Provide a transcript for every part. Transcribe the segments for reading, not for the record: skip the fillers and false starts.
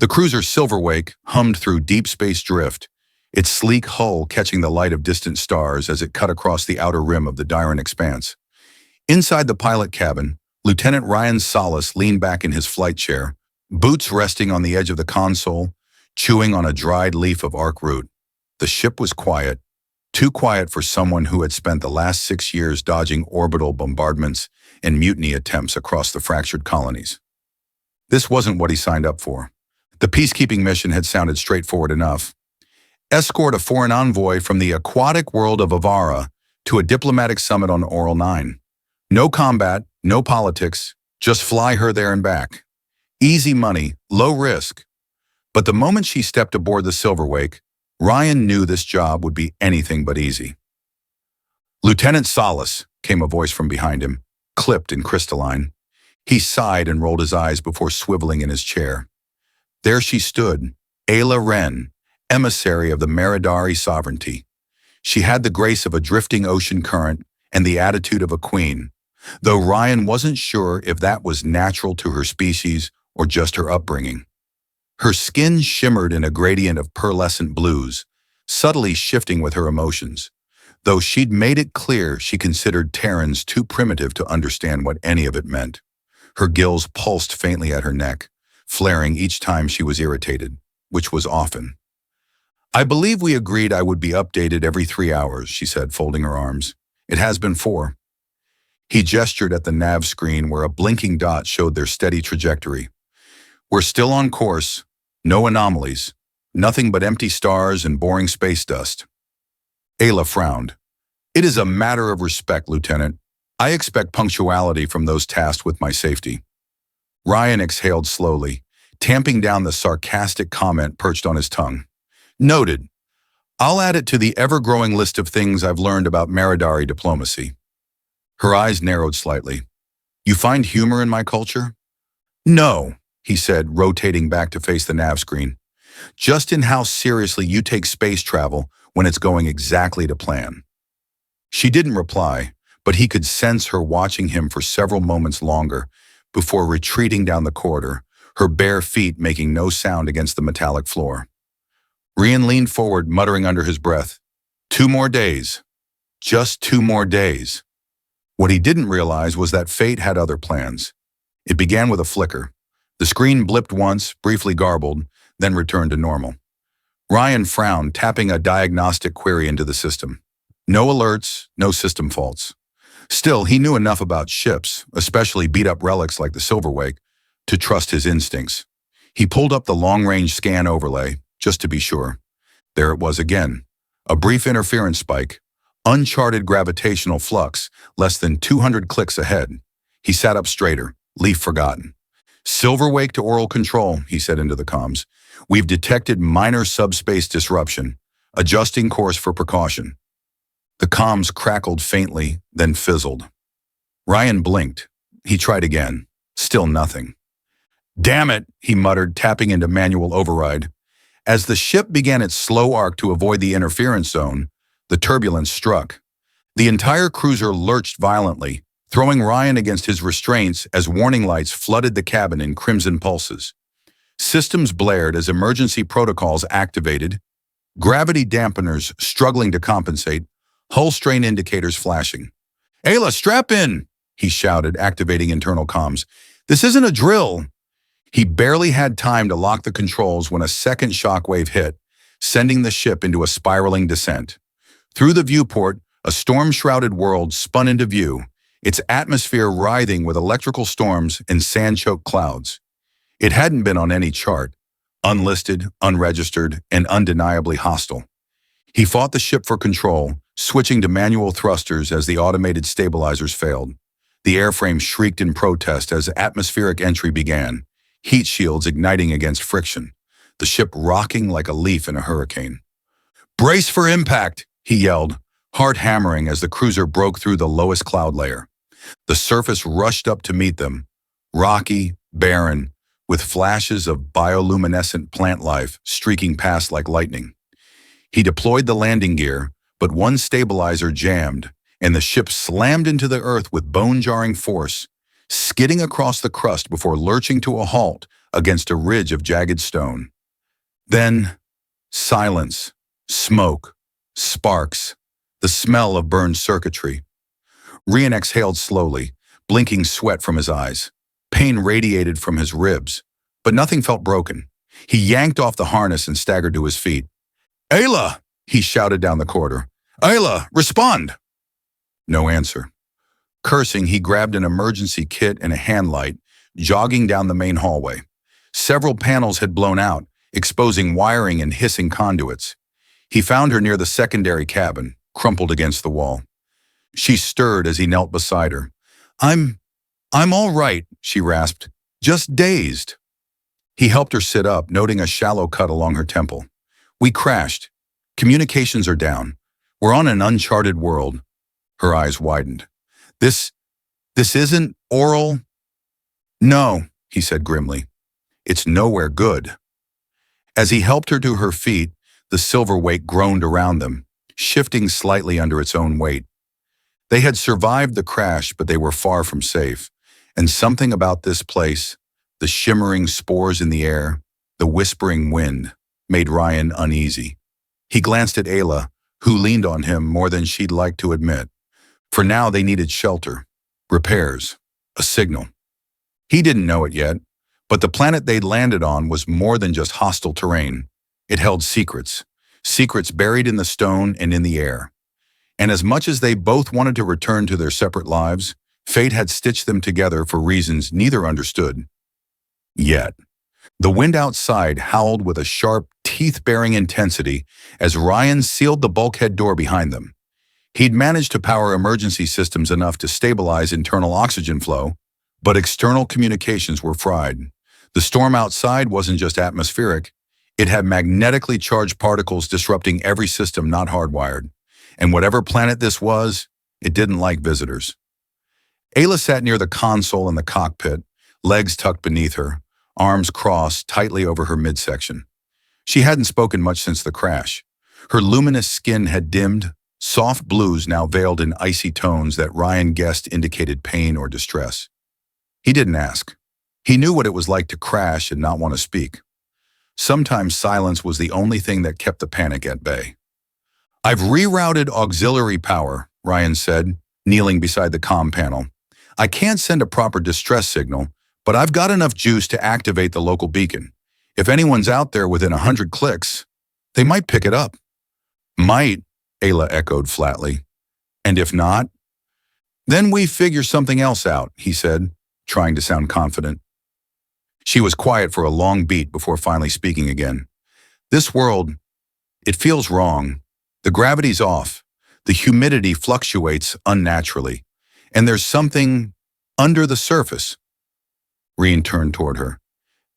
The cruiser Silverwake hummed through deep space drift, its sleek hull catching the light of distant stars as it cut across the outer rim of the Dyrran expanse. Inside the pilot cabin, Lieutenant Ryan Salas leaned back in his flight chair, boots resting on the edge of the console, chewing on a dried leaf of arc root. The ship was quiet, too quiet for someone who had spent the last 6 years dodging orbital bombardments and mutiny attempts across the fractured colonies. This wasn't what he signed up for. The peacekeeping mission had sounded straightforward enough. Escort a foreign envoy from the aquatic world of Avara to a diplomatic summit on Oral 9. No combat, no politics, just fly her there and back. Easy money, low risk. But the moment she stepped aboard the Silverwake, Ryan knew this job would be anything but easy. "Lieutenant Salas," came a voice from behind him, clipped and crystalline. He sighed and rolled his eyes before swiveling in his chair. There she stood, Ayla Wren, emissary of the Maridari sovereignty. She had the grace of a drifting ocean current and the attitude of a queen, though Ryan wasn't sure if that was natural to her species or just her upbringing. Her skin shimmered in a gradient of pearlescent blues, subtly shifting with her emotions, though she'd made it clear she considered Terrans too primitive to understand what any of it meant. Her gills pulsed faintly at her neck, flaring each time she was irritated, which was often. "I believe we agreed I would be updated every 3 hours," she said, folding her arms. "It has been 4. He gestured at the nav screen where a blinking dot showed their steady trajectory. "We're still on course, no anomalies, nothing but empty stars and boring space dust." Ayla frowned. "It is a matter of respect, Lieutenant. I expect punctuality from those tasked with my safety." Ryan exhaled slowly, tamping down the sarcastic comment perched on his tongue. "Noted. I'll add it to the ever-growing list of things I've learned about Maridari diplomacy." Her eyes narrowed slightly. "You find humor in my culture?" "No," he said, rotating back to face the nav screen. "Just in how seriously you take space travel when it's going exactly to plan." She didn't reply, but he could sense her watching him for several moments longer before retreating down the corridor, her bare feet making no sound against the metallic floor. Ryan leaned forward, muttering under his breath, 2 more days. Just 2 more days. What he didn't realize was that fate had other plans. It began with a flicker. The screen blipped once, briefly garbled, then returned to normal. Ryan frowned, tapping a diagnostic query into the system. No alerts, no system faults. Still, he knew enough about ships, especially beat-up relics like the Silverwake, to trust his instincts. He pulled up the long-range scan overlay, just to be sure. There it was again. A brief interference spike, uncharted gravitational flux, less than 200 clicks ahead. He sat up straighter, leaf forgotten. "Silverwake to oral control," he said into the comms. "We've detected minor subspace disruption. Adjusting course for precaution." The comms crackled faintly, then fizzled. Ryan blinked. He tried again. Still nothing. "Damn it," he muttered, tapping into manual override. As the ship began its slow arc to avoid the interference zone, the turbulence struck. The entire cruiser lurched violently, throwing Ryan against his restraints as warning lights flooded the cabin in crimson pulses. Systems blared as emergency protocols activated, gravity dampeners struggling to compensate, hull strain indicators flashing. "Ayla, strap in!" he shouted, activating internal comms. "This isn't a drill." He barely had time to lock the controls when a second shockwave hit, sending the ship into a spiraling descent. Through the viewport, a storm-shrouded world spun into view, its atmosphere writhing with electrical storms and sand-choked clouds. It hadn't been on any chart, unlisted, unregistered, and undeniably hostile. He fought the ship for control, switching to manual thrusters as the automated stabilizers failed. The airframe shrieked in protest as atmospheric entry began, heat shields igniting against friction, the ship rocking like a leaf in a hurricane. "Brace for impact," he yelled, heart hammering as the cruiser broke through the lowest cloud layer. The surface rushed up to meet them, rocky, barren, with flashes of bioluminescent plant life streaking past like lightning. He deployed the landing gear, but one stabilizer jammed, and the ship slammed into the earth with bone-jarring force, skidding across the crust before lurching to a halt against a ridge of jagged stone. Then, silence, smoke, sparks, the smell of burned circuitry. Rian exhaled slowly, blinking sweat from his eyes. Pain radiated from his ribs, but nothing felt broken. He yanked off the harness and staggered to his feet. "Ayla!" he shouted down the corridor. "Ayla, respond!" No answer. Cursing, he grabbed an emergency kit and a hand light, jogging down the main hallway. Several panels had blown out, exposing wiring and hissing conduits. He found her near the secondary cabin, crumpled against the wall. She stirred as he knelt beside her. I'm all right," she rasped. "Just dazed." He helped her sit up, noting a shallow cut along her temple. "We crashed. Communications are down. We're on an uncharted world." Her eyes widened. This isn't oral?" "No," he said grimly. "It's nowhere good." As he helped her to her feet, the silver weight groaned around them, shifting slightly under its own weight. They had survived the crash, but they were far from safe. And something about this place, the shimmering spores in the air, the whispering wind, made Ryan uneasy. He glanced at Ayla, who leaned on him more than she'd like to admit. For now they needed shelter, repairs, a signal. He didn't know it yet, but the planet they'd landed on was more than just hostile terrain. It held secrets, secrets buried in the stone and in the air. And as much as they both wanted to return to their separate lives, fate had stitched them together for reasons neither understood. Yet, the wind outside howled with a sharp, teeth-baring intensity as Ryan sealed the bulkhead door behind them. He'd managed to power emergency systems enough to stabilize internal oxygen flow, but external communications were fried. The storm outside wasn't just atmospheric. It had magnetically charged particles disrupting every system not hardwired. And whatever planet this was, it didn't like visitors. Ayla sat near the console in the cockpit, legs tucked beneath her, arms crossed tightly over her midsection. She hadn't spoken much since the crash. Her luminous skin had dimmed, soft blues now veiled in icy tones that Ryan guessed indicated pain or distress. He didn't ask. He knew what it was like to crash and not want to speak. Sometimes silence was the only thing that kept the panic at bay. "I've rerouted auxiliary power," Ryan said, kneeling beside the comm panel. "I can't send a proper distress signal, but I've got enough juice to activate the local beacon. If anyone's out there within 100 clicks, they might pick it up." "Might," Ayla echoed flatly. "And if not?" "Then we figure something else out," he said, trying to sound confident. She was quiet for a long beat before finally speaking again. "This world, it feels wrong. The gravity's off. The humidity fluctuates unnaturally. And there's something under the surface." Reen turned toward her.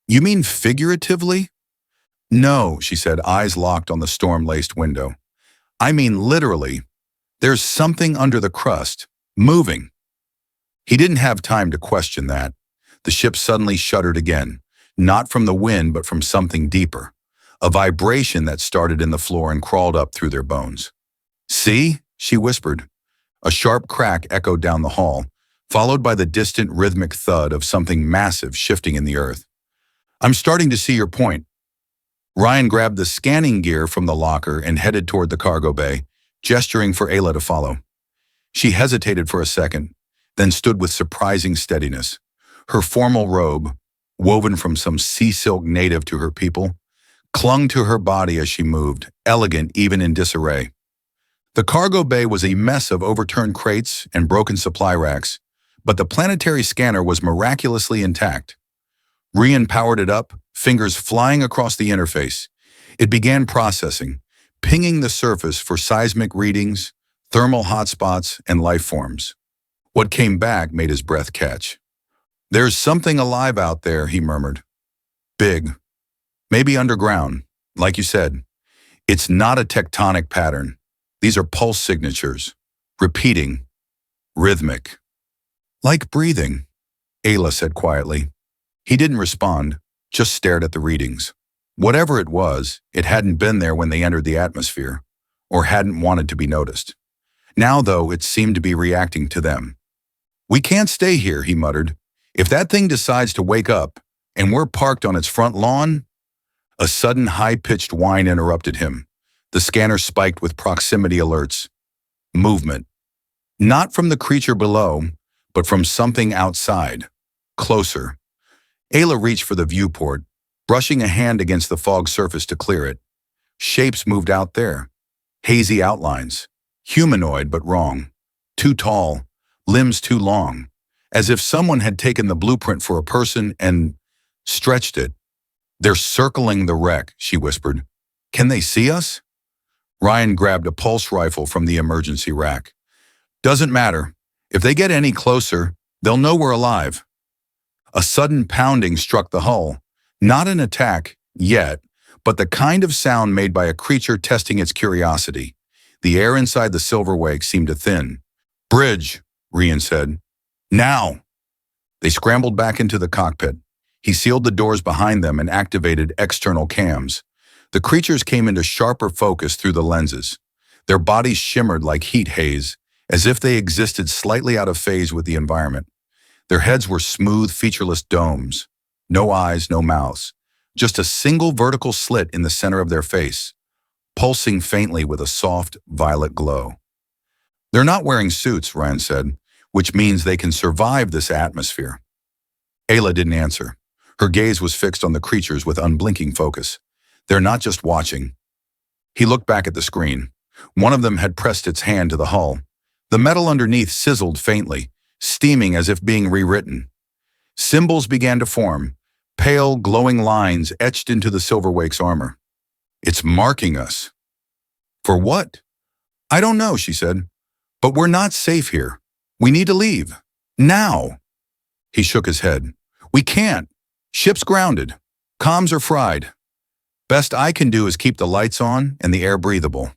"You mean figuratively?" "No," she said, eyes locked on the storm-laced window. "I mean literally. There's something under the crust, moving." He didn't have time to question that. The ship suddenly shuddered again, not from the wind but from something deeper, a vibration that started in the floor and crawled up through their bones. "See?" she whispered. A sharp crack echoed down the hall, followed by the distant rhythmic thud of something massive shifting in the earth. "I'm starting to see your point." Ryan grabbed the scanning gear from the locker and headed toward the cargo bay, gesturing for Ayla to follow. She hesitated for a second, then stood with surprising steadiness. Her formal robe, woven from some sea silk native to her people, clung to her body as she moved, elegant even in disarray. The cargo bay was a mess of overturned crates and broken supply racks, but the planetary scanner was miraculously intact. Rian powered it up, fingers flying across the interface. It began processing, pinging the surface for seismic readings, thermal hotspots, and life forms. What came back made his breath catch. "There's something alive out there," he murmured. "Big. Maybe underground, like you said. It's not a tectonic pattern. These are pulse signatures, repeating, rhythmic." "Like breathing," Ayla said quietly. He didn't respond, just stared at the readings. Whatever it was, it hadn't been there when they entered the atmosphere, or hadn't wanted to be noticed. Now, though, it seemed to be reacting to them. "We can't stay here," he muttered. "If that thing decides to wake up, And we're parked on its front lawn? A sudden high-pitched whine interrupted him. The scanner spiked with proximity alerts. Movement. Not from the creature below, but from something outside. Closer. Ayla reached for the viewport, brushing a hand against the fog surface to clear it. Shapes moved out there. Hazy outlines. Humanoid, but wrong. Too tall. Limbs too long. As if someone had taken the blueprint for a person and stretched it. They're circling the wreck, she whispered. Can they see us? Ryan grabbed a pulse rifle from the emergency rack. Doesn't matter. If they get any closer, they'll know we're alive. A sudden pounding struck the hull. Not an attack, yet, but the kind of sound made by a creature testing its curiosity. The air inside the silver wake seemed to thin. Bridge, Ryan said. Now! They scrambled back into the cockpit. He sealed the doors behind them and activated external cams. The creatures came into sharper focus through the lenses. Their bodies shimmered like heat haze, as if they existed slightly out of phase with the environment. Their heads were smooth, featureless domes. No eyes, no mouths. Just a single vertical slit in the center of their face, pulsing faintly with a soft, violet glow. They're not wearing suits, Ryan said, which means they can survive this atmosphere. Ayla didn't answer. Her gaze was fixed on the creatures with unblinking focus. They're not just watching. He looked back at the screen. One of them had pressed its hand to the hull. The metal underneath sizzled faintly, steaming as if being rewritten. Symbols began to form, pale, glowing lines etched into the Silverwake's armor. It's marking us. For what? I don't know, she said. But we're not safe here. We need to leave. Now. He shook his head. We can't. Ship's grounded. Comms are fried. Best I can do is keep the lights on and the air breathable.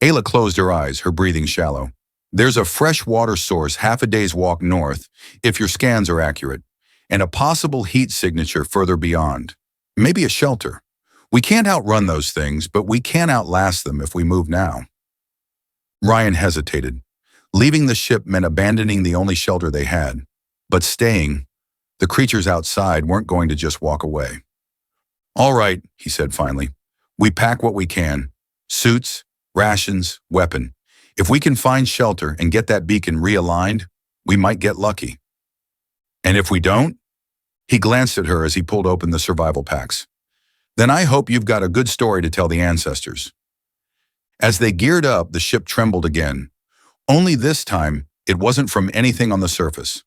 Ayla closed her eyes, her breathing shallow. There's a fresh water source half a day's walk north, if your scans are accurate, and a possible heat signature further beyond. Maybe a shelter. We can't outrun those things, but we can outlast them if we move now. Ryan hesitated. Leaving the ship meant abandoning the only shelter they had. But staying, the creatures outside weren't going to just walk away. All right, he said finally. We pack what we can. Suits, rations, weapon. If we can find shelter and get that beacon realigned, we might get lucky. And if we don't? He glanced at her as he pulled open the survival packs. Then I hope you've got a good story to tell the ancestors. As they geared up, the ship trembled again. Only this time, it wasn't from anything on the surface.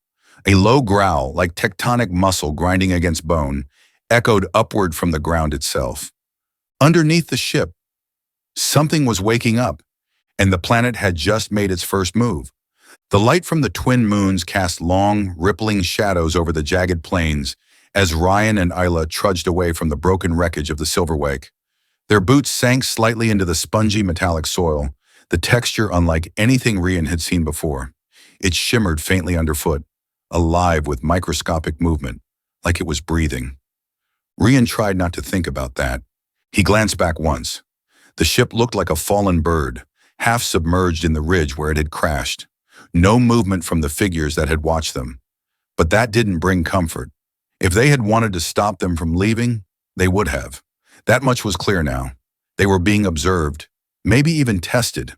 A low growl, like tectonic muscle grinding against bone, echoed upward from the ground itself. Underneath the ship, something was waking up, and the planet had just made its first move. The light from the twin moons cast long, rippling shadows over the jagged plains as Ryan and Ayla trudged away from the broken wreckage of the Silverwake. Their boots sank slightly into the spongy metallic soil, the texture unlike anything Ryan had seen before. It shimmered faintly underfoot, alive with microscopic movement, like it was breathing. Ryan tried not to think about that. He glanced back once. The ship looked like a fallen bird, half submerged in the ridge where it had crashed. No movement from the figures that had watched them. But that didn't bring comfort. If they had wanted to stop them from leaving, they would have. That much was clear now. They were being observed, maybe even tested.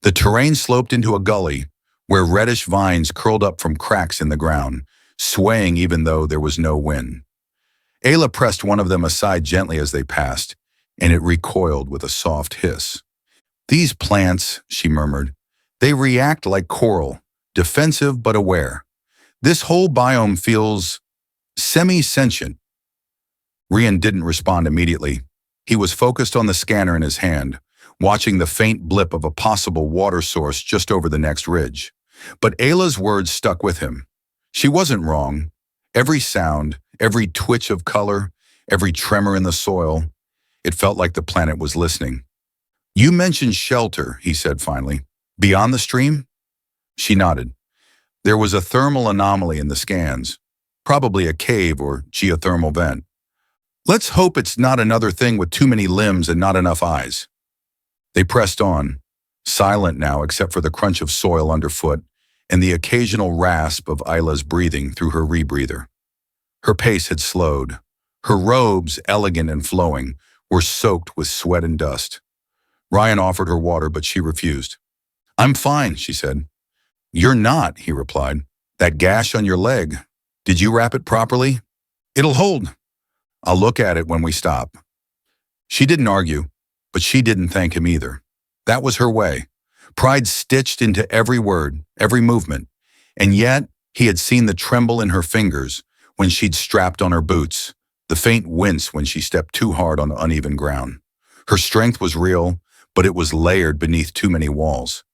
The terrain sloped into a gully where reddish vines curled up from cracks in the ground, swaying even though there was no wind. Ayla pressed one of them aside gently as they passed, and it recoiled with a soft hiss. These plants, she murmured, they react like coral, defensive but aware. This whole biome feels semi-sentient. Ryan didn't respond immediately. He was focused on the scanner in his hand, watching the faint blip of a possible water source just over the next ridge. But Ayla's words stuck with him. She wasn't wrong. Every sound, every twitch of color, every tremor in the soil, it felt like the planet was listening. You mentioned shelter, he said finally. Beyond the stream? She nodded. There was a thermal anomaly in the scans, probably a cave or geothermal vent. Let's hope it's not another thing with too many limbs and not enough eyes. They pressed on, silent now except for the crunch of soil underfoot and the occasional rasp of Ayla's breathing through her rebreather. Her pace had slowed. Her robes, elegant and flowing, were soaked with sweat and dust. Ryan offered her water, but she refused. "I'm fine," she said. "You're not," he replied. "That gash on your leg, did you wrap it properly?" "It'll hold. I'll look at it when we stop." She didn't argue, but she didn't thank him either. That was her way. Pride stitched into every word, every movement. And yet, he had seen the tremble in her fingers when she'd strapped on her boots, the faint wince when she stepped too hard on uneven ground. Her strength was real, but it was layered beneath too many walls.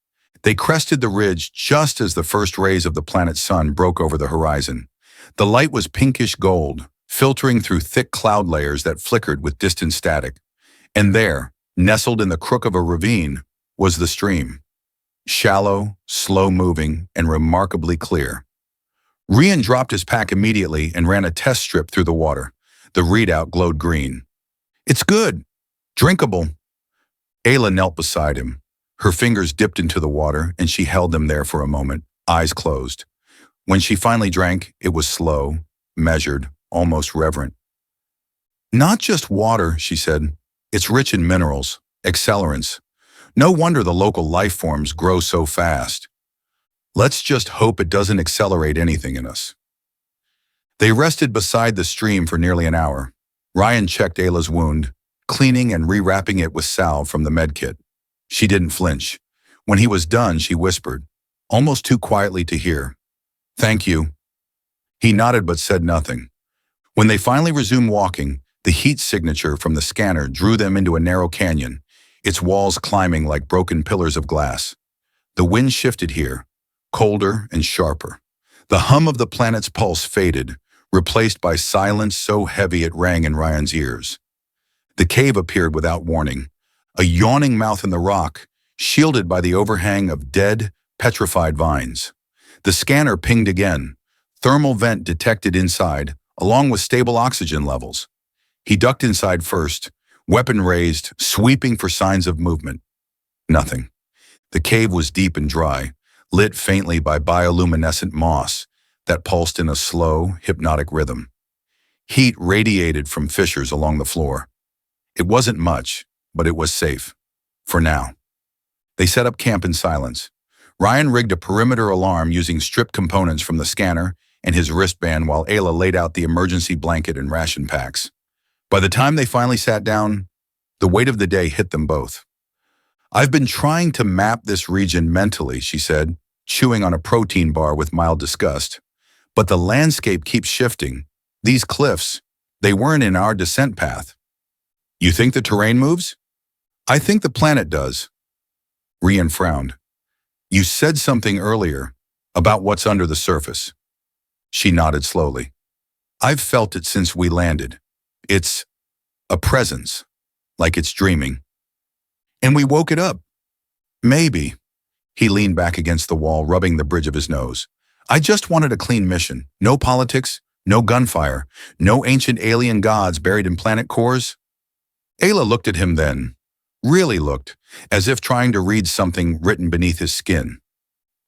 They crested the ridge just as the first rays of the planet's sun broke over the horizon. The light was pinkish gold, filtering through thick cloud layers that flickered with distant static. And there, nestled in the crook of a ravine, was the stream. Shallow, slow-moving, and remarkably clear. Rian dropped his pack immediately and ran a test strip through the water. The readout glowed green. "It's good. Drinkable." Ayla knelt beside him. Her fingers dipped into the water, and she held them there for a moment, eyes closed. When she finally drank, it was slow, measured, almost reverent. "Not just water," she said. "It's rich in minerals, accelerants. No wonder the local life forms grow so fast. Let's just hope it doesn't accelerate anything in us." They rested beside the stream for nearly an hour. Ryan checked Ayla's wound, cleaning and rewrapping it with salve from the medkit. She didn't flinch. When he was done, she whispered, almost too quietly to hear, "Thank you." He nodded but said nothing. When they finally resumed walking, the heat signature from the scanner drew them into a narrow canyon, its walls climbing like broken pillars of glass. The wind shifted here, colder and sharper. The hum of the planet's pulse faded, replaced by silence so heavy it rang in Ryan's ears. The cave appeared without warning, a yawning mouth in the rock, shielded by the overhang of dead, petrified vines. The scanner pinged again, thermal vent detected inside, along with stable oxygen levels. He ducked inside first, weapon raised, sweeping for signs of movement. Nothing. The cave was deep and dry, lit faintly by bioluminescent moss that pulsed in a slow, hypnotic rhythm. Heat radiated from fissures along the floor. It wasn't much, but it was safe. For now. They set up camp in silence. Ryan rigged a perimeter alarm using stripped components from the scanner and his wristband while Ayla laid out the emergency blanket and ration packs. By the time they finally sat down, the weight of the day hit them both. "I've been trying to map this region mentally," she said, chewing on a protein bar with mild disgust. "But the landscape keeps shifting. These cliffs, they weren't in our descent path." "You think the terrain moves?" "I think the planet does." Rian frowned. "You said something earlier about what's under the surface." She nodded slowly. "I've felt it since we landed. It's a presence, like it's dreaming. And we woke it up." "Maybe." He leaned back against the wall, rubbing the bridge of his nose. "I just wanted a clean mission. No politics, no gunfire, no ancient alien gods buried in planet cores." Ayla looked at him then, really looked, as if trying to read something written beneath his skin.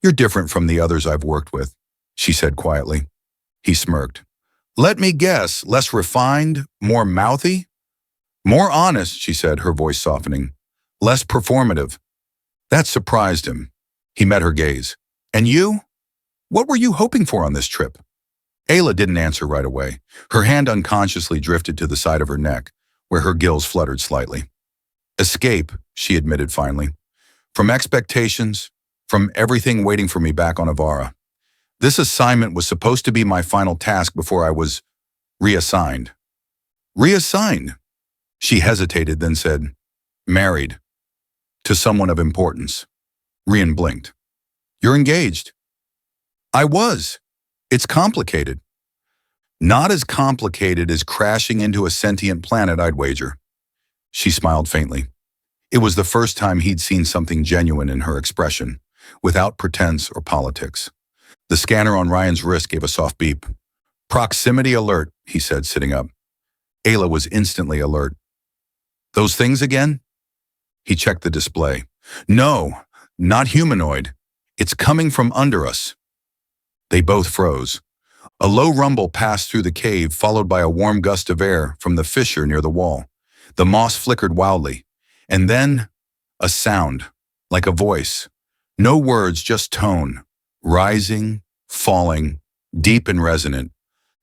"You're different from the others I've worked with," she said quietly. He smirked. "Let me guess, less refined, more mouthy?" "More honest," she said, her voice softening. "Less performative." That surprised him. He met her gaze. "And you? What were you hoping for on this trip?" Ayla didn't answer right away. Her hand unconsciously drifted to the side of her neck, where her gills fluttered slightly. "Escape," she admitted finally. "From expectations, from everything waiting for me back on Avara. This assignment was supposed to be my final task before I was reassigned." "Reassigned?" She hesitated, then said, "Married. To someone of importance." Rian blinked. "You're engaged." "I was. It's complicated." "Not as complicated as crashing into a sentient planet, I'd wager." She smiled faintly. It was the first time he'd seen something genuine in her expression, without pretense or politics. The scanner on Ryan's wrist gave a soft beep. "Proximity alert," he said, sitting up. Ayla was instantly alert. "Those things again?" He checked the display. "No, not humanoid. It's coming from under us." They both froze. A low rumble passed through the cave, followed by a warm gust of air from the fissure near the wall. The moss flickered wildly. And then, a sound, like a voice. No words, just tone. Rising, falling, deep and resonant.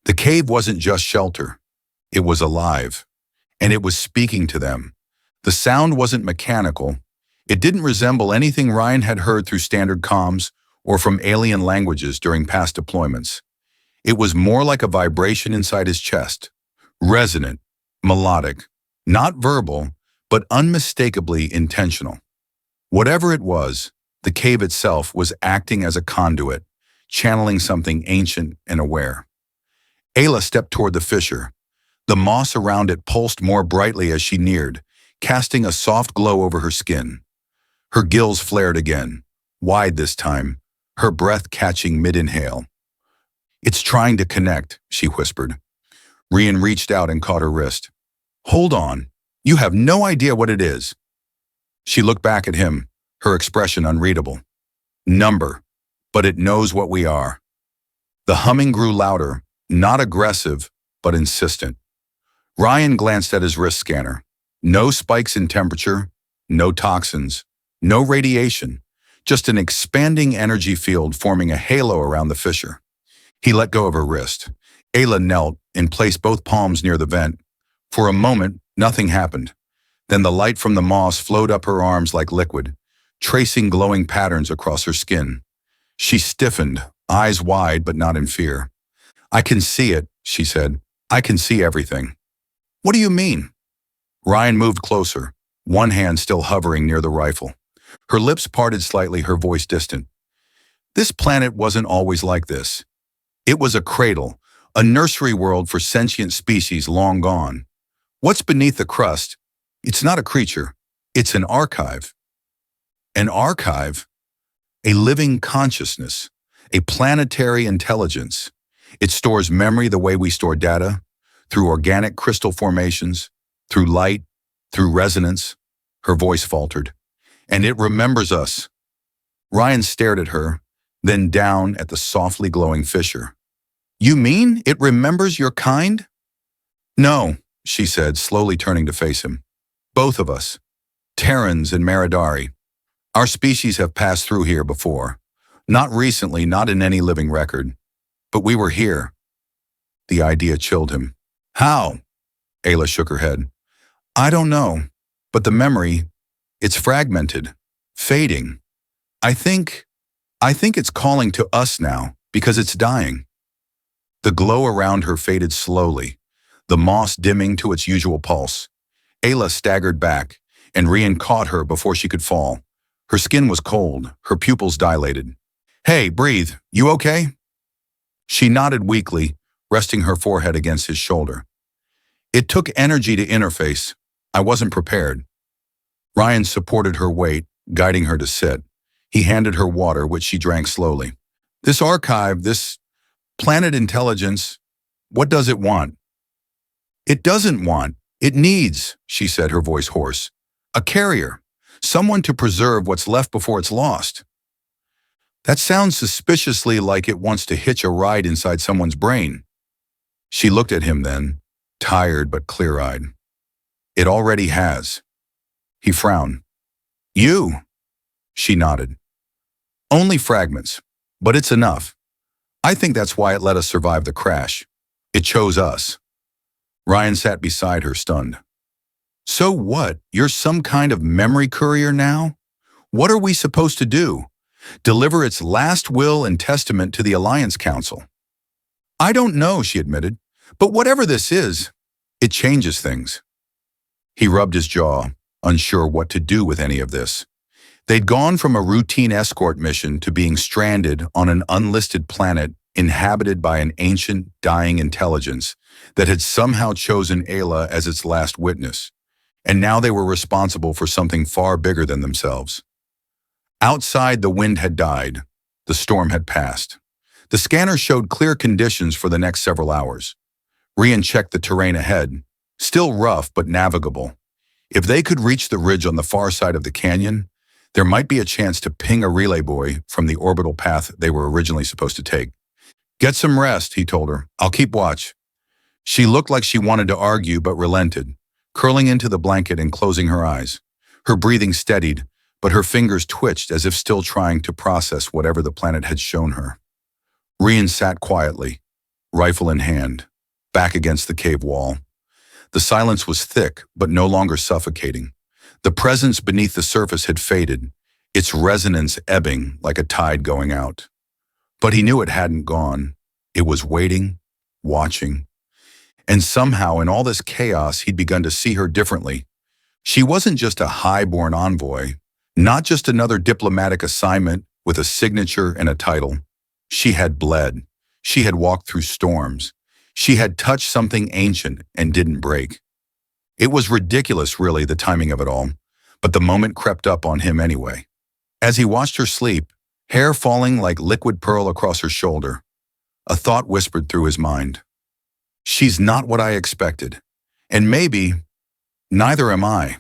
The cave wasn't just shelter. It was alive. And it was speaking to them. The sound wasn't mechanical. It didn't resemble anything Ryan had heard through standard comms or from alien languages during past deployments. It was more like a vibration inside his chest. Resonant, melodic, not verbal, but unmistakably intentional. Whatever it was, the cave itself was acting as a conduit, channeling something ancient and aware. Ayla stepped toward the fissure. The moss around it pulsed more brightly as she neared, casting a soft glow over her skin. Her gills flared again, wide this time, her breath catching mid-inhale. "It's trying to connect," she whispered. Rian reached out and caught her wrist. "Hold on. You have no idea what it is." She looked back at him, her expression unreadable. "Number, but it knows what we are." The humming grew louder, not aggressive, but insistent. Ryan glanced at his wrist scanner. No spikes in temperature, no toxins, no radiation, just an expanding energy field forming a halo around the fissure. He let go of her wrist. Ayla knelt and placed both palms near the vent. For a moment, nothing happened. Then the light from the moss flowed up her arms like liquid, tracing glowing patterns across her skin. She stiffened, eyes wide but not in fear. "I can see it," she said. "I can see everything." "What do you mean?" Ryan moved closer, one hand still hovering near the rifle. Her lips parted slightly, her voice distant. "This planet wasn't always like this. It was a cradle, a nursery world for sentient species long gone. What's beneath the crust? It's not a creature. It's an archive." An archive? A living consciousness, a planetary intelligence. It stores memory the way we store data, through organic crystal formations, through light, through resonance. Her voice faltered. "And it remembers us." Ryan stared at her, then down at the softly glowing fissure. "You mean it remembers your kind?" "No," she said, slowly turning to face him. "Both of us. Terrans and Meridari. Our species have passed through here before. Not recently, not in any living record. But we were here." The idea chilled him. "How?" Ayla shook her head. "I don't know. But the memory, it's fragmented, fading. I think it's calling to us now, because it's dying." The glow around her faded slowly, the moss dimming to its usual pulse. Ayla staggered back, and Rian caught her before she could fall. Her skin was cold, her pupils dilated. "Hey, breathe. You okay?" She nodded weakly, resting her forehead against his shoulder. "It took energy to interface. I wasn't prepared." Ryan supported her weight, guiding her to sit. He handed her water, which she drank slowly. "This archive, this planet intelligence, what does it want?" "It doesn't want. It needs," she said, her voice hoarse. "A carrier. Someone to preserve what's left before it's lost." "That sounds suspiciously like it wants to hitch a ride inside someone's brain." She looked at him then, tired but clear-eyed. "It already has." He frowned. "You?" She nodded. "Only fragments, but it's enough. I think that's why it let us survive the crash. It chose us." Ryan sat beside her, stunned. "So what? You're some kind of memory courier now? What are we supposed to do? Deliver its last will and testament to the Alliance Council?" "I don't know," she admitted. "But whatever this is, it changes things." He rubbed his jaw, unsure what to do with any of this. They'd gone from a routine escort mission to being stranded on an unlisted planet inhabited by an ancient, dying intelligence that had somehow chosen Ayla as its last witness. And now they were responsible for something far bigger than themselves. Outside, the wind had died. The storm had passed. The scanner showed clear conditions for the next several hours. Rian checked the terrain ahead, still rough but navigable. If they could reach the ridge on the far side of the canyon, there might be a chance to ping a relay buoy from the orbital path they were originally supposed to take. Get some rest, he told her. I'll keep watch. She looked like she wanted to argue but relented, curling into the blanket and closing her eyes. Her breathing steadied, but her fingers twitched as if still trying to process whatever the planet had shown her. Rian sat quietly, rifle in hand, back against the cave wall. The silence was thick, but no longer suffocating. The presence beneath the surface had faded, its resonance ebbing like a tide going out. But he knew it hadn't gone. It was waiting, watching. And somehow, in all this chaos, he'd begun to see her differently. She wasn't just a high-born envoy, not just another diplomatic assignment with a signature and a title. She had bled. She had walked through storms. She had touched something ancient and didn't break. It was ridiculous, really, the timing of it all, but the moment crept up on him anyway. As he watched her sleep, hair falling like liquid pearl across her shoulder, a thought whispered through his mind. She's not what I expected, and maybe neither am I.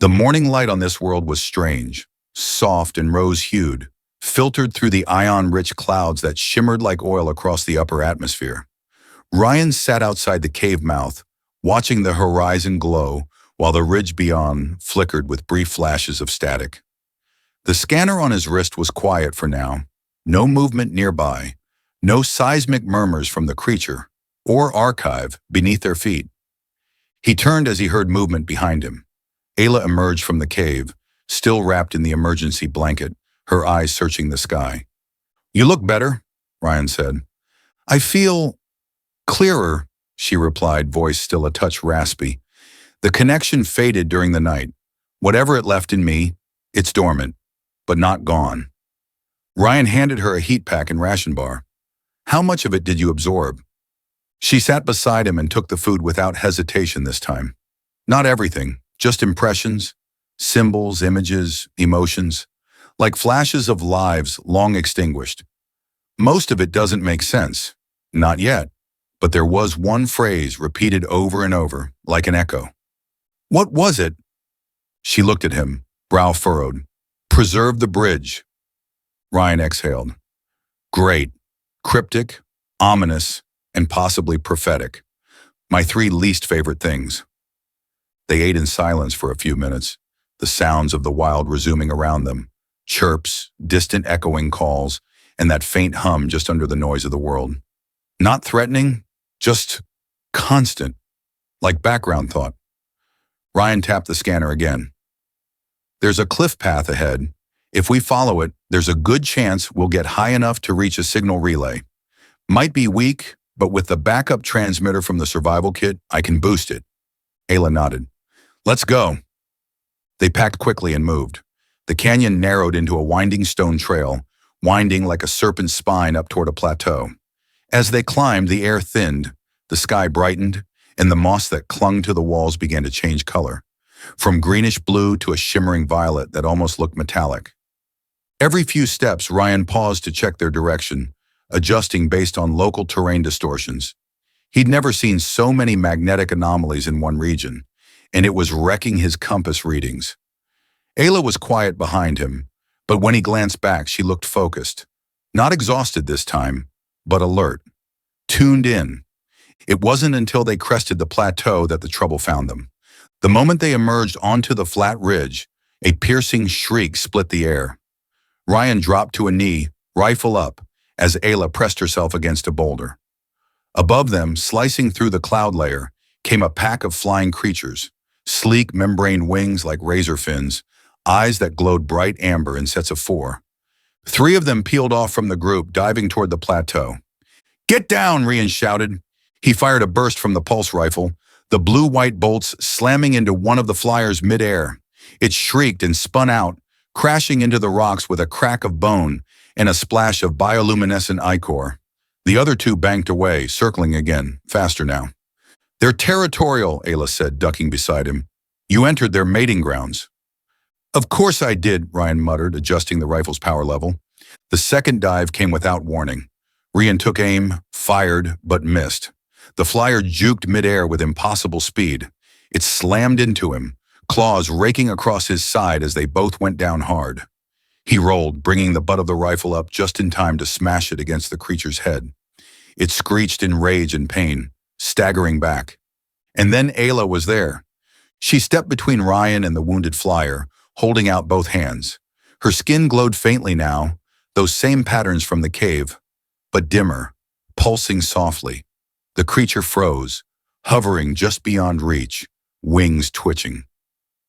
The morning light on this world was strange, soft and rose-hued, filtered through the ion-rich clouds that shimmered like oil across the upper atmosphere. Ryan sat outside the cave mouth, watching the horizon glow while the ridge beyond flickered with brief flashes of static. The scanner on his wrist was quiet for now, no movement nearby, no seismic murmurs from the creature or archive beneath their feet. He turned as he heard movement behind him. Ayla emerged from the cave, still wrapped in the emergency blanket, her eyes searching the sky. You look better, Ryan said. I feel clearer, she replied, voice still a touch raspy. The connection faded during the night. Whatever it left in me, it's dormant, but not gone. Ryan handed her a heat pack and ration bar. How much of it did you absorb? She sat beside him and took the food without hesitation this time. Not everything, just impressions, symbols, images, emotions, like flashes of lives long extinguished. Most of it doesn't make sense. Not yet. But there was one phrase repeated over and over, like an echo. What was it? She looked at him, brow furrowed. Preserve the bridge. Ryan exhaled. Great. Cryptic, ominous, and possibly prophetic. My 3 least favorite things. They ate in silence for a few minutes, the sounds of the wild resuming around them, chirps, distant echoing calls, and that faint hum just under the noise of the world. Not threatening, just constant, like background thought. Ryan tapped the scanner again. There's a cliff path ahead. If we follow it, there's a good chance we'll get high enough to reach a signal relay. Might be weak, but with the backup transmitter from the survival kit, I can boost it. Ayla nodded. Let's go. They packed quickly and moved. The canyon narrowed into a winding stone trail, winding like a serpent's spine up toward a plateau. As they climbed, the air thinned, the sky brightened, and the moss that clung to the walls began to change color, from greenish blue to a shimmering violet that almost looked metallic. Every few steps, Ryan paused to check their direction, adjusting based on local terrain distortions. He'd never seen so many magnetic anomalies in one region, and it was wrecking his compass readings. Ayla was quiet behind him, but when he glanced back, she looked focused. Not exhausted this time, but alert, tuned in. It wasn't until they crested the plateau that the trouble found them. The moment they emerged onto the flat ridge, a piercing shriek split the air. Ryan dropped to a knee, rifle up, as Ayla pressed herself against a boulder. Above them, slicing through the cloud layer, came a pack of flying creatures, sleek membrane wings like razor fins, eyes that glowed bright amber in sets of 4. 3 of them peeled off from the group, diving toward the plateau. Get down, Rian shouted. He fired a burst from the pulse rifle, the blue-white bolts slamming into one of the flyers midair. It shrieked and spun out, crashing into the rocks with a crack of bone and a splash of bioluminescent ichor. The other 2 banked away, circling again, faster now. They're territorial, Ayla said, ducking beside him. You entered their mating grounds. Of course I did, Ryan muttered, adjusting the rifle's power level. The second dive came without warning. Rian took aim, fired, but missed. The flyer juked midair with impossible speed. It slammed into him, claws raking across his side as they both went down hard. He rolled, bringing the butt of the rifle up just in time to smash it against the creature's head. It screeched in rage and pain, staggering back. And then Ayla was there. She stepped between Ryan and the wounded flyer, holding out both hands. Her skin glowed faintly now, those same patterns from the cave, but dimmer, pulsing softly. The creature froze, hovering just beyond reach, wings twitching.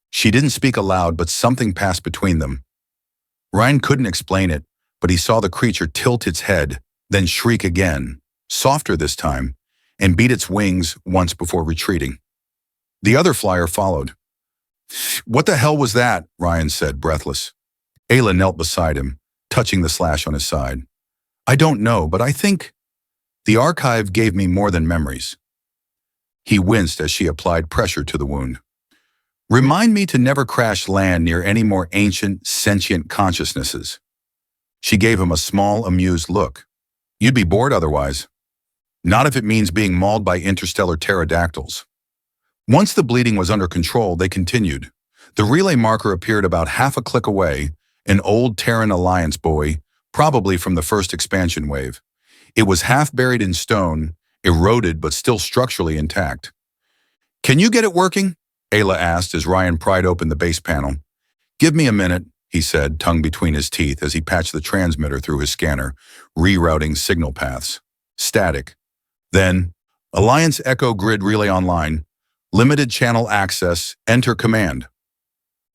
She didn't speak aloud, but something passed between them. Ryan couldn't explain it, but he saw the creature tilt its head, then shriek again, softer this time, and beat its wings once before retreating. The other flyer followed. "What the hell was that?" Ryan said, breathless. Ayla knelt beside him, touching the slash on his side. "I don't know, but I think the archive gave me more than memories." He winced as she applied pressure to the wound. "Remind me to never crash land near any more ancient, sentient consciousnesses." She gave him a small, amused look. "You'd be bored otherwise." "Not if it means being mauled by interstellar pterodactyls." Once the bleeding was under control, they continued. The relay marker appeared about half a click away, an old Terran Alliance buoy, probably from the first expansion wave. It was half buried in stone, eroded but still structurally intact. "Can you get it working?" Ayla asked as Ryan pried open the base panel. "Give me a minute," he said, tongue between his teeth as he patched the transmitter through his scanner, rerouting signal paths. Static. Then, Alliance Echo Grid Relay Online. Limited channel access. Enter command.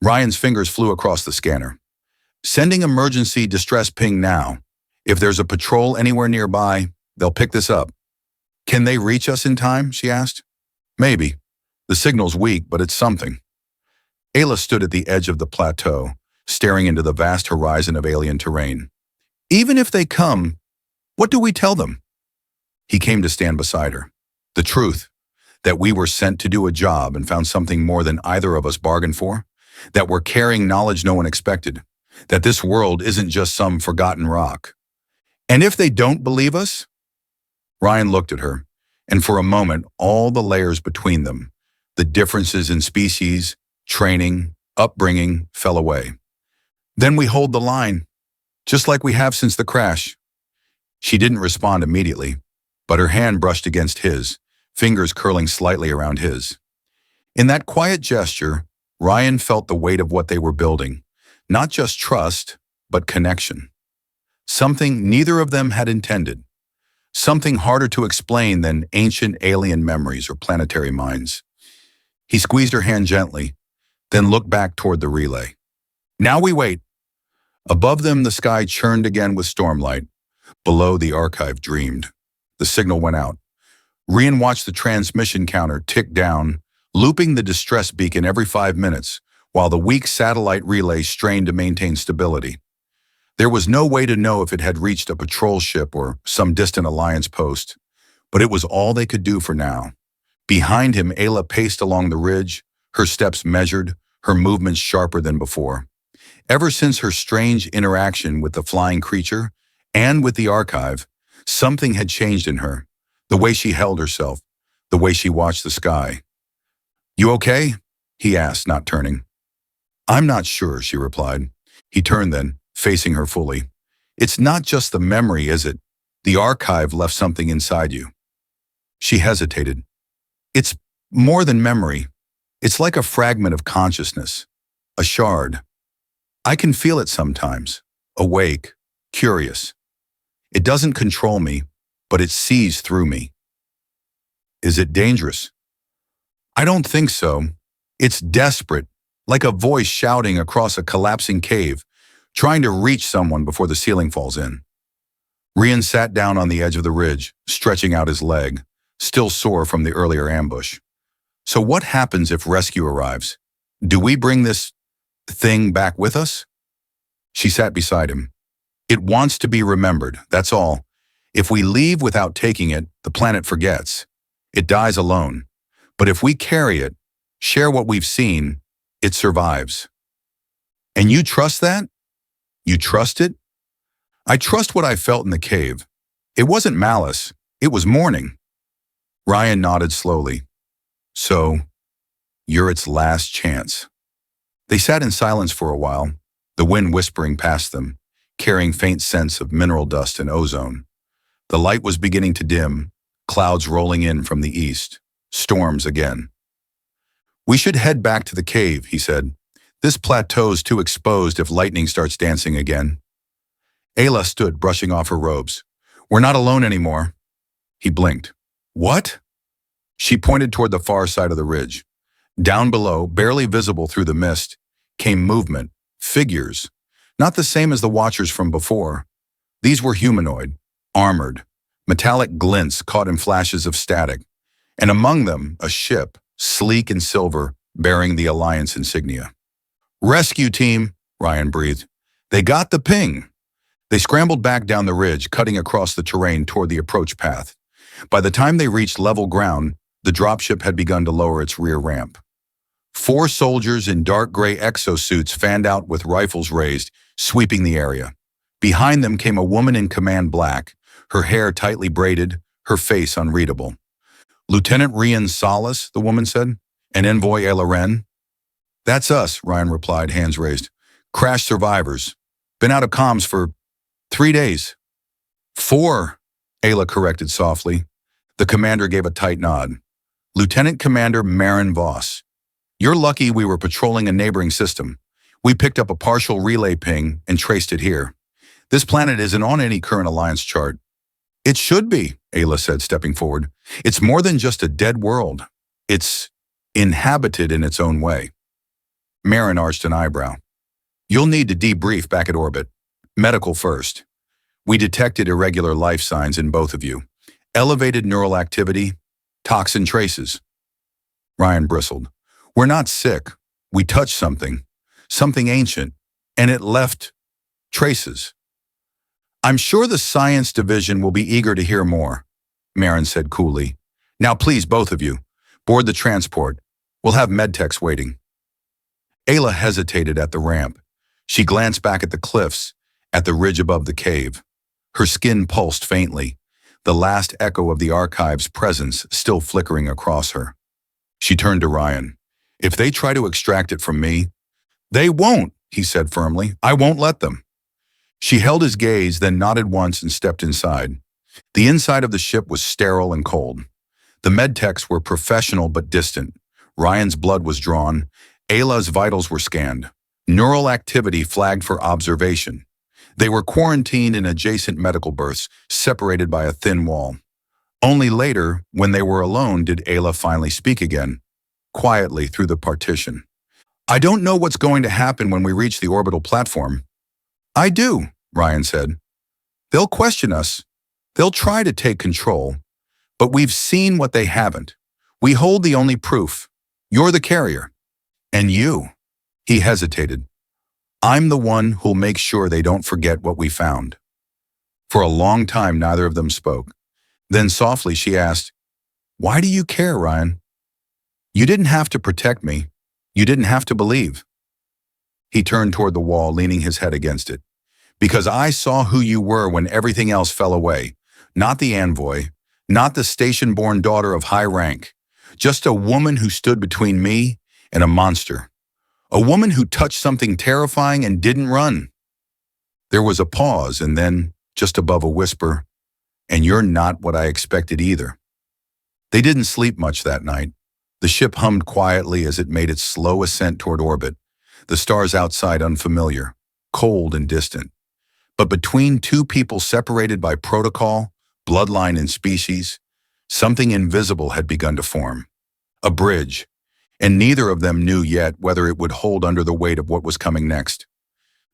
Ryan's fingers flew across the scanner. "Sending emergency distress ping now. If there's a patrol anywhere nearby, they'll pick this up." "Can they reach us in time?" she asked. "Maybe. The signal's weak, but it's something." Ayla stood at the edge of the plateau, staring into the vast horizon of alien terrain. "Even if they come, what do we tell them?" He came to stand beside her. "The truth. That we were sent to do a job and found something more than either of us bargained for. That we're carrying knowledge no one expected. That this world isn't just some forgotten rock." "And if they don't believe us?" Ryan looked at her, and for a moment, all the layers between them, the differences in species, training, upbringing, fell away. "Then we hold the line, just like we have since the crash." She didn't respond immediately, but her hand brushed against his, fingers curling slightly around his. In that quiet gesture, Ryan felt the weight of what they were building, not just trust, but connection. Something neither of them had intended. Something harder to explain than ancient alien memories or planetary minds. He squeezed her hand gently, then looked back toward the relay. "Now we wait." Above them, the sky churned again with stormlight. Below, the archive dreamed. The signal went out. Ryan watched the transmission counter tick down, looping the distress beacon every 5 minutes, while the weak satellite relay strained to maintain stability. There was no way to know if it had reached a patrol ship or some distant Alliance post, but it was all they could do for now. Behind him, Ayla paced along the ridge, her steps measured, her movements sharper than before. Ever since her strange interaction with the flying creature and with the archive, something had changed in her. The way she held herself, the way she watched the sky. "You okay?" he asked, not turning. "I'm not sure," she replied. He turned then, facing her fully. "It's not just the memory, is it? The archive left something inside you." She hesitated. "It's more than memory. It's like a fragment of consciousness, a shard. I can feel it sometimes, awake, curious. It doesn't control me, but it sees through me." "Is it dangerous?" "I don't think so. It's desperate, like a voice shouting across a collapsing cave, trying to reach someone before the ceiling falls in." Ryan sat down on the edge of the ridge, stretching out his leg, still sore from the earlier ambush. "So what happens if rescue arrives? Do we bring this thing back with us?" She sat beside him. "It wants to be remembered, that's all. If we leave without taking it, the planet forgets. It dies alone. But if we carry it, share what we've seen, it survives." "And you trust that? You trust it?" "I trust what I felt in the cave. It wasn't malice, it was mourning." Ryan nodded slowly. "So, you're its last chance." They sat in silence for a while, the wind whispering past them, carrying faint scents of mineral dust and ozone. The light was beginning to dim, clouds rolling in from the east. Storms again. "We should head back to the cave," he said. "This plateau's too exposed if lightning starts dancing again." Ayla stood, brushing off her robes. "We're not alone anymore." He blinked. "What?" She pointed toward the far side of the ridge. Down below, barely visible through the mist, came movement, figures. Not the same as the watchers from before. These were humanoid, armored, metallic glints caught in flashes of static, and among them a ship, sleek and silver, bearing the Alliance insignia. "Rescue team," Ryan breathed. "They got the ping." They scrambled back down the ridge, cutting across the terrain toward the approach path. By the time they reached level ground, the dropship had begun to lower its rear ramp. 4 soldiers in dark gray exosuits fanned out with rifles raised, sweeping the area. Behind them came a woman in command black, her hair tightly braided, her face unreadable. "Lieutenant Rian Salas," the woman said, "and Envoy Ayla Wren." "That's us," Ryan replied, hands raised. "Crash survivors. Been out of comms for 3 days. 4, Ayla corrected softly. The commander gave a tight nod. "Lieutenant Commander Marin Voss. You're lucky we were patrolling a neighboring system. We picked up a partial relay ping and traced it here. This planet isn't on any current Alliance chart." "It should be," Ayla said, stepping forward. "It's more than just a dead world. It's inhabited in its own way." Marin arched an eyebrow. "You'll need to debrief back at orbit. Medical first. We detected irregular life signs in both of you. Elevated neural activity, toxin traces." Ryan bristled. "We're not sick. We touched something ancient, and it left traces." "I'm sure the science division will be eager to hear more," Marin said coolly. "Now please, both of you, board the transport. We'll have medtechs waiting." Ayla hesitated at the ramp. She glanced back at the cliffs, at the ridge above the cave. Her skin pulsed faintly, the last echo of the archive's presence still flickering across her. She turned to Ryan. "If they try to extract it from me—" "They won't," he said firmly. "I won't let them." She held his gaze, then nodded once and stepped inside. The inside of the ship was sterile and cold. The medtechs were professional but distant. Ryan's blood was drawn. Ayla's vitals were scanned. Neural activity flagged for observation. They were quarantined in adjacent medical berths, separated by a thin wall. Only later, when they were alone, did Ayla finally speak again, quietly through the partition. "I don't know what's going to happen when we reach the orbital platform." "I do," Ryan said. "They'll question us. They'll try to take control. But we've seen what they haven't. We hold the only proof. You're the carrier. And you." He hesitated. "I'm the one who'll make sure they don't forget what we found." For a long time, neither of them spoke. Then softly she asked, "Why do you care, Ryan? You didn't have to protect me. You didn't have to believe." He turned toward the wall, leaning his head against it. "Because I saw who you were when everything else fell away. Not the envoy, not the station-born daughter of high rank. Just a woman who stood between me and a monster. A woman who touched something terrifying and didn't run." There was a pause, and then, just above a whisper, "And you're not what I expected either." They didn't sleep much that night. The ship hummed quietly as it made its slow ascent toward orbit, the stars outside unfamiliar, cold and distant. But between two people separated by protocol, bloodline, and species, something invisible had begun to form. A bridge, and neither of them knew yet whether it would hold under the weight of what was coming next.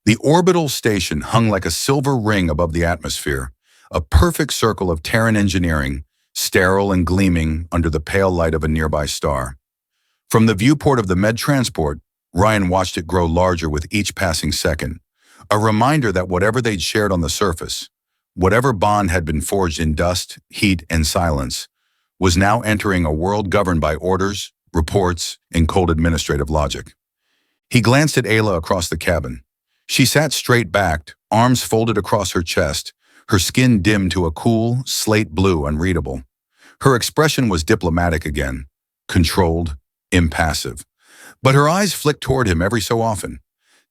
The orbital station hung like a silver ring above the atmosphere, a perfect circle of Terran engineering, sterile and gleaming under the pale light of a nearby star. From the viewport of the med transport, Ryan watched it grow larger with each passing second, a reminder that whatever they'd shared on the surface, whatever bond had been forged in dust, heat, and silence, was now entering a world governed by orders, reports, and cold administrative logic. He glanced at Ayla across the cabin. She sat straight-backed, arms folded across her chest, her skin dimmed to a cool, slate blue unreadable. Her expression was diplomatic again, controlled, impassive. But her eyes flicked toward him every so often,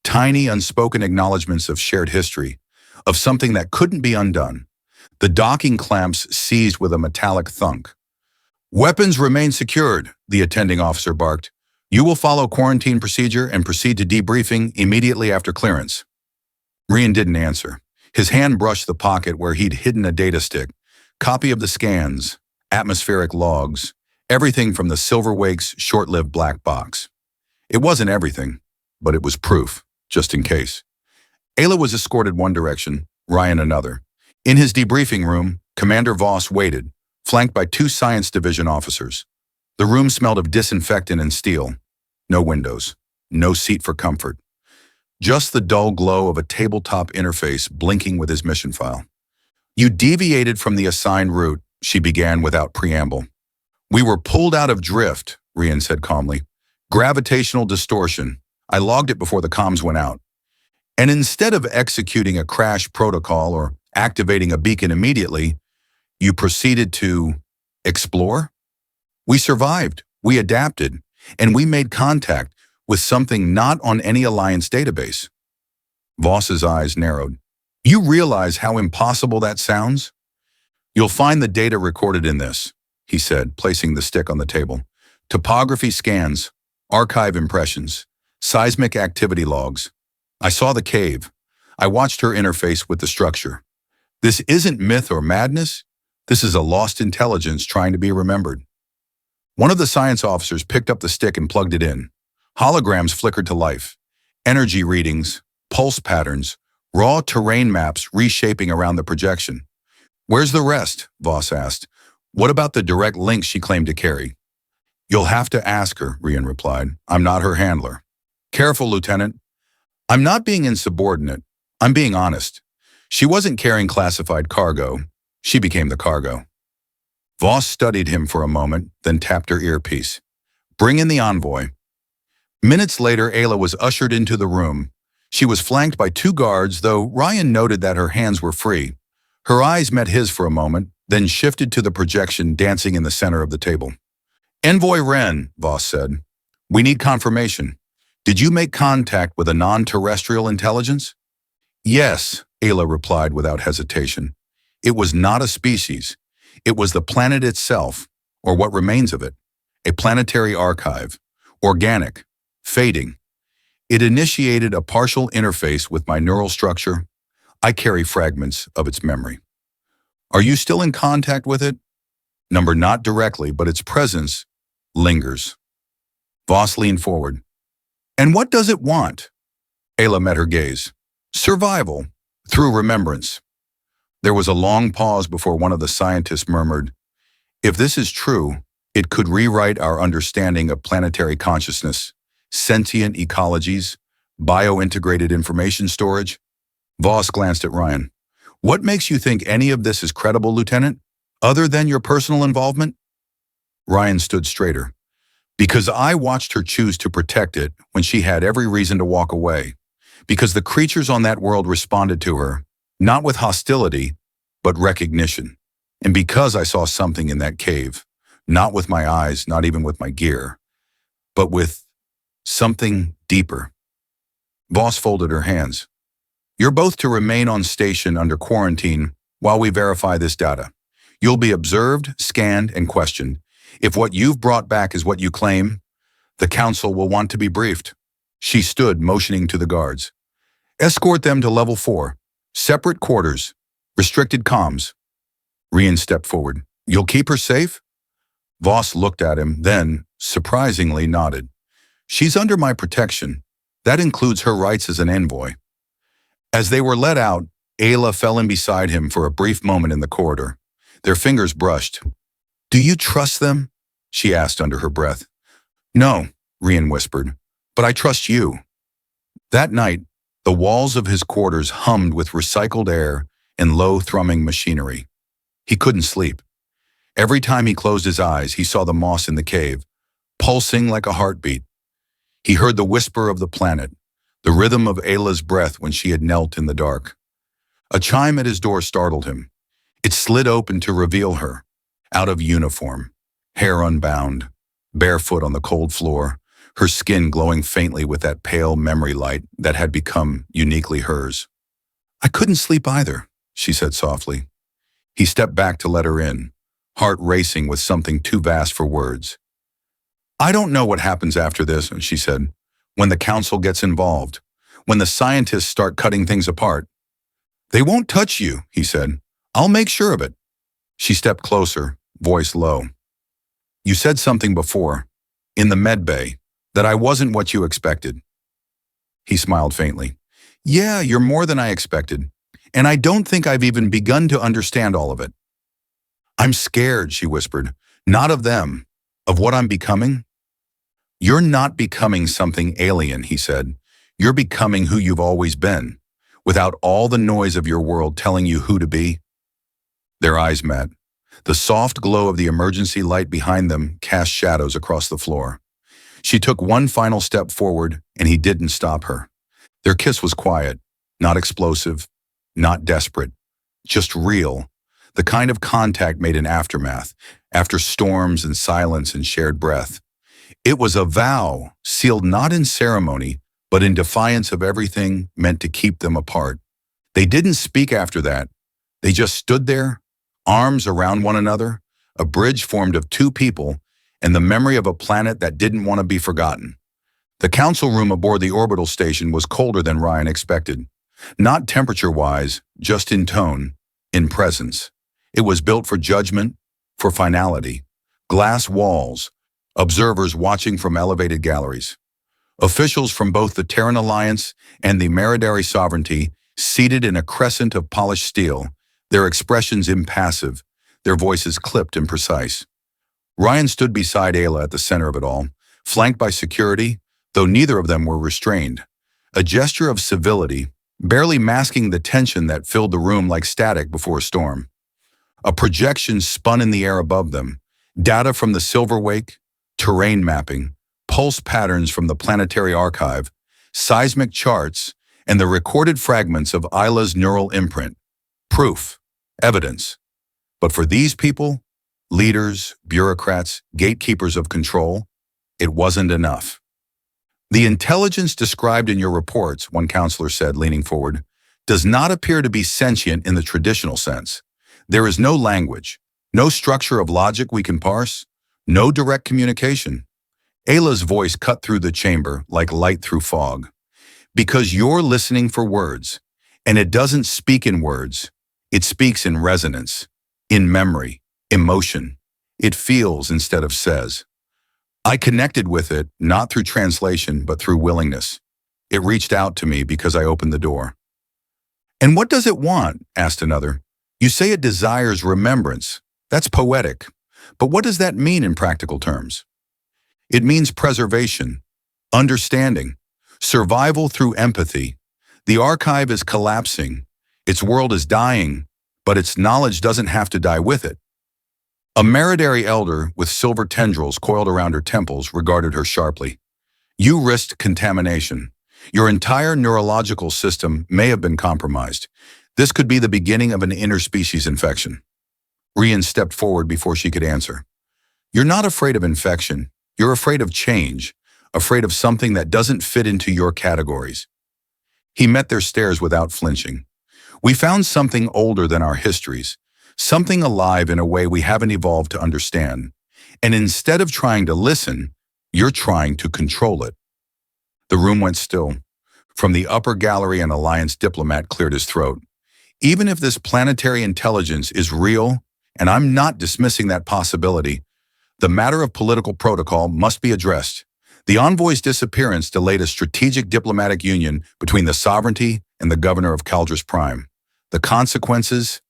Tiny, unspoken acknowledgments of shared history, of something that couldn't be undone. The docking clamps seized with a metallic thunk. "Weapons remain secured," the attending officer barked. "You will follow quarantine procedure and proceed to debriefing immediately after clearance." Rian didn't answer. His hand brushed the pocket where he'd hidden a data stick, copy of the scans, atmospheric logs, everything from the Silverwake's short-lived black box. It wasn't everything, but it was proof, just in case. Ayla was escorted one direction, Ryan another. In his debriefing room, Commander Voss waited, flanked by 2 Science Division officers. The room smelled of disinfectant and steel. No windows, no seat for comfort. Just the dull glow of a tabletop interface blinking with his mission file. "You deviated from the assigned route," she began without preamble. "We were pulled out of drift," Rian said calmly. "Gravitational distortion. I logged it before the comms went out. And instead of executing a crash protocol or activating a beacon immediately, you proceeded to explore? We survived, we adapted, and we made contact with something not on any Alliance database." Voss's eyes narrowed. "You realize how impossible that sounds?" "You'll find the data recorded in this," he said, placing the stick on the table. "Topography scans, archive impressions, seismic activity logs. I saw the cave. I watched her interface with the structure. This isn't myth or madness. This is a lost intelligence trying to be remembered." One of the science officers picked up the stick and plugged it in. Holograms flickered to life. Energy readings, pulse patterns, raw terrain maps reshaping around the projection. "Where's the rest?" Voss asked. "What about the direct links she claimed to carry?" "You'll have to ask her," Rian replied. "I'm not her handler." "Careful, Lieutenant. I'm not being insubordinate. I'm being honest. She wasn't carrying classified cargo. She became the cargo." Voss studied him for a moment, then tapped her earpiece. "Bring in the envoy." Minutes later, Ayla was ushered into the room. She was flanked by 2 guards, though Ryan noted that her hands were free. Her eyes met his for a moment, then shifted to the projection dancing in the center of the table. "Envoy Wren," Voss said. "We need confirmation. Did you make contact with a non-terrestrial intelligence?" "Yes," Ayla replied without hesitation. "It was not a species. It was the planet itself, or what remains of it. A planetary archive. Organic. Fading. It initiated a partial interface with my neural structure. I carry fragments of its memory." "Are you still in contact with it?" "Number not directly, but its presence lingers." Voss leaned forward. "And what does it want?" Ayla met her gaze. "Survival, through remembrance." There was a long pause before one of the scientists murmured, "If this is true, it could rewrite our understanding of planetary consciousness, sentient ecologies, bio-integrated information storage." Voss glanced at Ryan. "What makes you think any of this is credible, Lieutenant, other than your personal involvement?" Ryan stood straighter. "Because I watched her choose to protect it when she had every reason to walk away. Because the creatures on that world responded to her, not with hostility, but recognition. And because I saw something in that cave, not with my eyes, not even with my gear, but with something deeper." Voss folded her hands. "You're both to remain on station under quarantine while we verify this data. You'll be observed, scanned, and questioned. If what you've brought back is what you claim, the Council will want to be briefed." She stood, motioning to the guards. "Escort them to level 4. Separate quarters. Restricted comms." Rian stepped forward. "You'll keep her safe?" Voss looked at him, then, surprisingly, nodded. "She's under my protection. That includes her rights as an envoy." As they were let out, Ayla fell in beside him for a brief moment in the corridor. Their fingers brushed. "Do you trust them?" she asked under her breath. "No," Rian whispered, "but I trust you." That night, the walls of his quarters hummed with recycled air and low-thrumming machinery. He couldn't sleep. Every time he closed his eyes, he saw the moss in the cave, pulsing like a heartbeat. He heard the whisper of the planet, the rhythm of Ayla's breath when she had knelt in the dark. A chime at his door startled him. It slid open to reveal her, out of uniform, hair unbound, barefoot on the cold floor, her skin glowing faintly with that pale memory light that had become uniquely hers. "I couldn't sleep either," she said softly. He stepped back to let her in, heart racing with something too vast for words. "I don't know what happens after this," she said, "when the council gets involved, when the scientists start cutting things apart." "They won't touch you," he said. "I'll make sure of it." She stepped closer, voice low. "You said something before, in the med bay, that I wasn't what you expected." He smiled faintly. "Yeah, you're more than I expected, and I don't think I've even begun to understand all of it." "I'm scared," she whispered. "Not of them, of what I'm becoming." "You're not becoming something alien," he said. "You're becoming who you've always been, without all the noise of your world telling you who to be." Their eyes met. The soft glow of the emergency light behind them cast shadows across the floor. She took one final step forward, and he didn't stop her. Their kiss was quiet, not explosive, not desperate, just real, the kind of contact made in aftermath, after storms and silence and shared breath. It was a vow, sealed not in ceremony, but in defiance of everything meant to keep them apart. They didn't speak after that. They just stood there, arms around one another, a bridge formed of two people, and the memory of a planet that didn't want to be forgotten. The council room aboard the orbital station was colder than Ryan expected. Not temperature-wise, just in tone, in presence. It was built for judgment, for finality. Glass walls, observers watching from elevated galleries. Officials from both the Terran Alliance and the Meridary Sovereignty seated in a crescent of polished steel, their expressions impassive, their voices clipped and precise. Ryan stood beside Ayla at the center of it all, flanked by security, though neither of them were restrained. A gesture of civility, barely masking the tension that filled the room like static before a storm. A projection spun in the air above them, data from the Silver Wake, terrain mapping, pulse patterns from the planetary archive, seismic charts, and the recorded fragments of Ayla's neural imprint. Proof, evidence. But for these people, leaders, bureaucrats, gatekeepers of control, it wasn't enough. "The intelligence described in your reports," one counselor said, leaning forward, "does not appear to be sentient in the traditional sense. There is no language, no structure of logic we can parse, no direct communication." Ayla's voice cut through the chamber like light through fog. "Because you're listening for words, and it doesn't speak in words. It speaks in resonance, in memory, emotion. It feels instead of says." I connected with it, not through translation, but through willingness. It reached out to me because I opened the door. "And what does it want?" asked another. "You say it desires remembrance. That's poetic. But what does that mean in practical terms?" "It means preservation, understanding, survival through empathy. The archive is collapsing. Its world is dying, but its knowledge doesn't have to die with it." A Meridary elder with silver tendrils coiled around her temples regarded her sharply. "You risked contamination. Your entire neurological system may have been compromised. This could be the beginning of an interspecies infection." Rian stepped forward before she could answer. "You're not afraid of infection. You're afraid of change, afraid of something that doesn't fit into your categories." He met their stares without flinching. "We found something older than our histories, something alive in a way we haven't evolved to understand. And instead of trying to listen, you're trying to control it." The room went still. From the upper gallery, an Alliance diplomat cleared his throat. "Even if this planetary intelligence is real, and I'm not dismissing that possibility, the matter of political protocol must be addressed. The envoy's disappearance delayed a strategic diplomatic union between the sovereignty and the governor of Caldris Prime. The consequences—"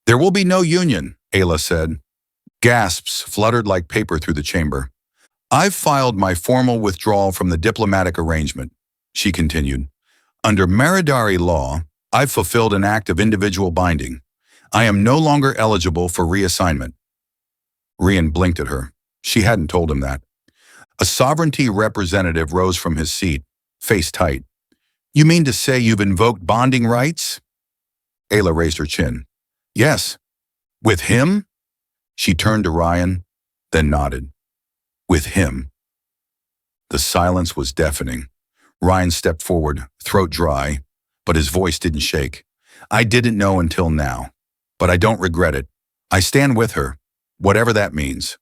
"There will be no union," Ayla said. Gasps fluttered like paper through the chamber. "I've filed my formal withdrawal from the diplomatic arrangement," she continued. "Under Meridari law, I've fulfilled an act of individual binding. I am no longer eligible for reassignment." Rian blinked at her. She hadn't told him that. A sovereignty representative rose from his seat, face tight. "You mean to say you've invoked bonding rights?" Ayla raised her chin. "Yes." "With him?" She turned to Ryan, then nodded. "With him." The silence was deafening. Ryan stepped forward, throat dry, but his voice didn't shake. I didn't know until now, but I don't regret it. I stand with her, whatever that means.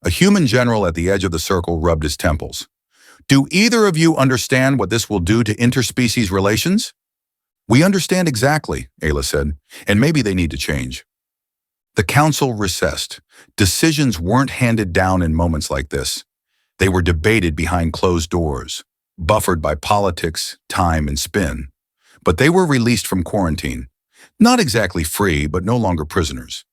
A human general at the edge of the circle rubbed his temples. Do either of you understand what this will do to interspecies relations? We understand exactly, Ayla said, and maybe they need to change. The council recessed. Decisions weren't handed down in moments like this. They were debated behind closed doors, buffered by politics, time, and spin. But they were released from quarantine. Not exactly free, but no longer prisoners.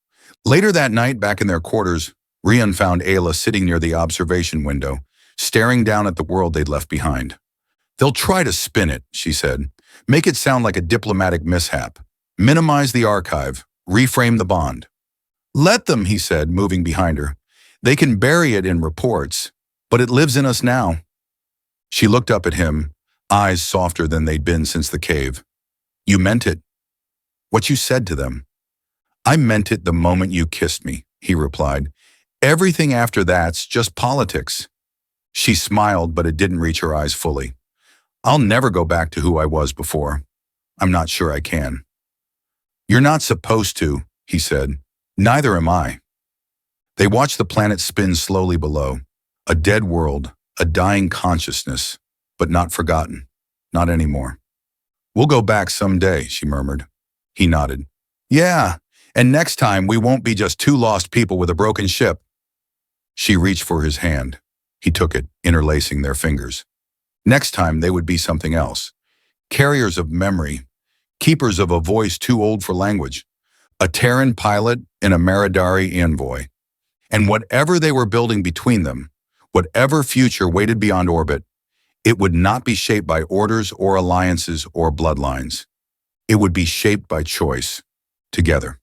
Later that night, back in their quarters, Rian found Ayla sitting near the observation window, staring down at the world they'd left behind. They'll try to spin it, she said. Make it sound like a diplomatic mishap. Minimize the archive. Reframe the bond. Let them, he said, moving behind her. They can bury it in reports, but it lives in us now. She looked up at him, eyes softer than they'd been since the cave. You meant it. What you said to them. I meant it the moment you kissed me, he replied. Everything after that's just politics. She smiled, but it didn't reach her eyes fully. I'll never go back to who I was before. I'm not sure I can. You're not supposed to, he said. Neither am I. They watched the planet spin slowly below. A dead world, a dying consciousness, but not forgotten. Not anymore. We'll go back someday, she murmured. He nodded. Yeah, and next time we won't be just two lost people with a broken ship. She reached for his hand. He took it, interlacing their fingers. Next time they would be something else. Carriers of memory, keepers of a voice too old for language, a Terran pilot and a Maridari envoy. And whatever they were building between them, whatever future waited beyond orbit, it would not be shaped by orders or alliances or bloodlines. It would be shaped by choice, together.